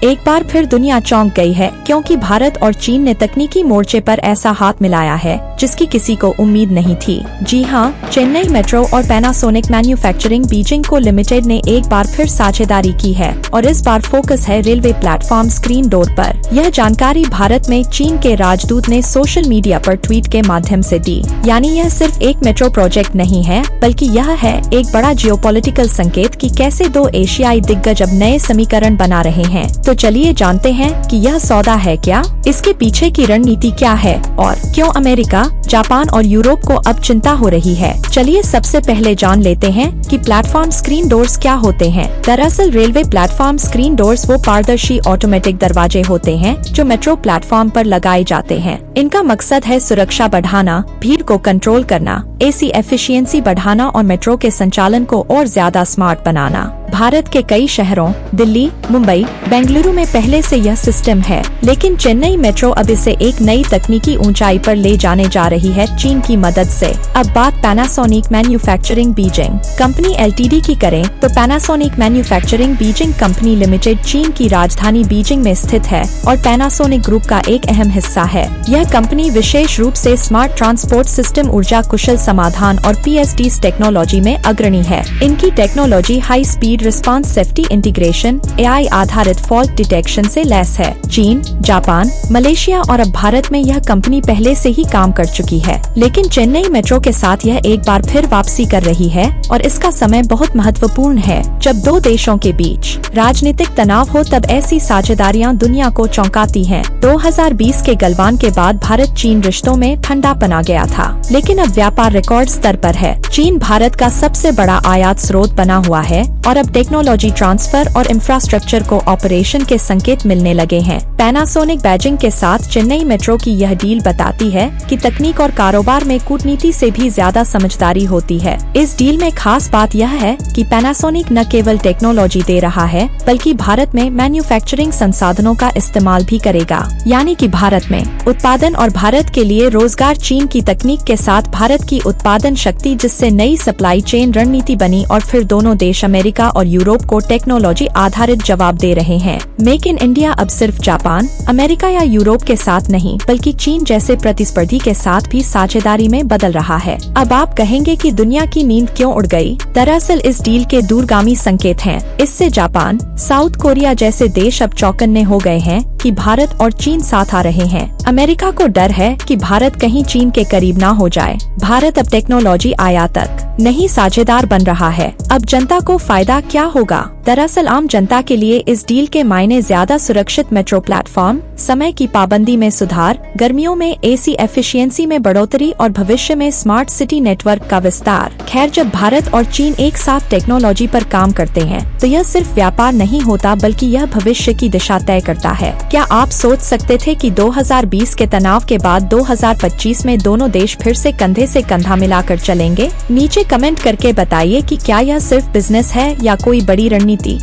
एक बार फिर दुनिया चौंक गई है, क्योंकि भारत और चीन ने तकनीकी मोर्चे पर ऐसा हाथ मिलाया है जिसकी किसी को उम्मीद नहीं थी। जी हाँ, चेन्नई मेट्रो और पैनासोनिक मैन्युफैक्चरिंग बीजिंग को लिमिटेड ने एक बार फिर साझेदारी की है और इस बार फोकस है रेलवे प्लेटफॉर्म स्क्रीन डोर पर। यह जानकारी भारत में चीन के राजदूत ने सोशल मीडिया पर ट्वीट के माध्यम से दी। यानी यह सिर्फ एक मेट्रो प्रोजेक्ट नहीं है, बल्कि यह है एक बड़ा जियोपॉलिटिकल संकेत कि कैसे दो एशियाई दिग्गज अब नए समीकरण बना रहे हैं। तो चलिए जानते हैं कि यह सौदा है क्या, इसके पीछे की रणनीति क्या है और क्यों अमेरिका, जापान और यूरोप को अब चिंता हो रही है। चलिए सबसे पहले जान लेते हैं कि प्लेटफॉर्म स्क्रीन डोर्स क्या होते हैं। दरअसल रेलवे प्लेटफॉर्म स्क्रीन डोर्स वो पारदर्शी ऑटोमेटिक दरवाजे होते हैं जो मेट्रो प्लेटफॉर्म पर लगाए जाते हैं। इनका मकसद है सुरक्षा बढ़ाना, भीड़ को कंट्रोल करना, एसी एफिशिएंसी बढ़ाना और मेट्रो के संचालन को और ज्यादा स्मार्ट बनाना। भारत के कई शहरों दिल्ली, मुंबई, बेंगलुरु में पहले से यह सिस्टम है, लेकिन चेन्नई मेट्रो अब इसे एक नई तकनीकी ऊंचाई पर ले जाने जा रही है चीन की मदद से। अब बात Panasonic manufacturing Beijing company LTD की करें तो Panasonic manufacturing Beijing company limited चीन की राजधानी बीजिंग में स्थित है और पैनासोनिक ग्रुप का एक अहम हिस्सा है। यह कंपनी विशेष रूप से स्मार्ट ट्रांसपोर्ट सिस्टम, ऊर्जा कुशल समाधान और पीएसडीज टेक्नोलॉजी में अग्रणी है। इनकी technology high speed response, safety integration, AI आधारित फॉल्ट डिटेक्शन से लैस है। चीन, जापान, मलेशिया और अब भारत में यह कंपनी पहले से ही काम कर चुकी है, लेकिन चेन्नई मेट्रो के साथ यह एक बार फिर वापसी कर रही है और इसका समय बहुत महत्वपूर्ण है। जब दो देशों के बीच राजनीतिक तनाव हो तब ऐसी साझेदारियां दुनिया को चौंकाती हैं। 2020 के गलवान के बाद भारत चीन रिश्तों में ठंडापन आ गया था, लेकिन अब व्यापार रिकॉर्ड स्तर पर है। चीन भारत का सबसे बड़ा आयात स्रोत बना हुआ है और अब टेक्नोलॉजी ट्रांसफर और इंफ्रास्ट्रक्चर को ऑपरेशन के संकेत मिलने लगे हैं। पैनासोनिक बीजिंग के साथ चेन्नई मेट्रो की यह डील बताती है कि तकनीक और कारोबार में कूटनीति से भी ज्यादा समझदारी होती है। इस डील में खास बात यह है कि पैनासोनिक न केवल टेक्नोलॉजी दे रहा है, बल्कि भारत में मैन्युफैक्चरिंग संसाधनों का इस्तेमाल भी करेगा। यानी कि भारत में उत्पादन और भारत के लिए रोजगार। चीन की तकनीक के साथ भारत की उत्पादन शक्ति, जिससे नई सप्लाई चेन रणनीति बनी और फिर दोनों देश अमेरिका और यूरोप को टेक्नोलॉजी आधारित जवाब दे रहे हैं। मेक इन इंडिया अब सिर्फ जापान, अमेरिका या यूरोप के साथ नहीं, बल्कि चीन जैसे प्रतिस्पर्धी के साथ भी साझेदारी में बदल रहा है। अब आप कहेंगे कि दुनिया की नींद क्यों उड़ गई? दरअसल इस डील के दूरगामी संकेत हैं। इससे जापान, साउथ कोरिया जैसे देश अब चौकन्ने हो गए हैं कि भारत और चीन साथ आ रहे हैं। अमेरिका को डर है कि भारत कहीं चीन के करीब ना हो जाए। भारत अब टेक्नोलॉजी आयातक नहीं साझेदार बन रहा है। अब जनता को फायदा क्या होगा? दरअसल आम जनता के लिए इस डील के मायने ज्यादा सुरक्षित मेट्रो प्लेटफॉर्म, समय की पाबंदी में सुधार, गर्मियों में एसी एफिशिएंसी में बढ़ोतरी और भविष्य में स्मार्ट सिटी नेटवर्क का विस्तार। खैर, जब भारत और चीन एक साथ टेक्नोलॉजी पर काम करते हैं तो यह सिर्फ व्यापार नहीं होता, बल्कि यह भविष्य की दिशा तय करता है। क्या आप सोच सकते थे कि 2020 के तनाव के बाद 2025 में दोनों देश फिर से कंधे से कंधा मिलाकर चलेंगे? नीचे कमेंट करके बताइए कि क्या यह सिर्फ बिजनेस है या कोई बड़ी रणनीति।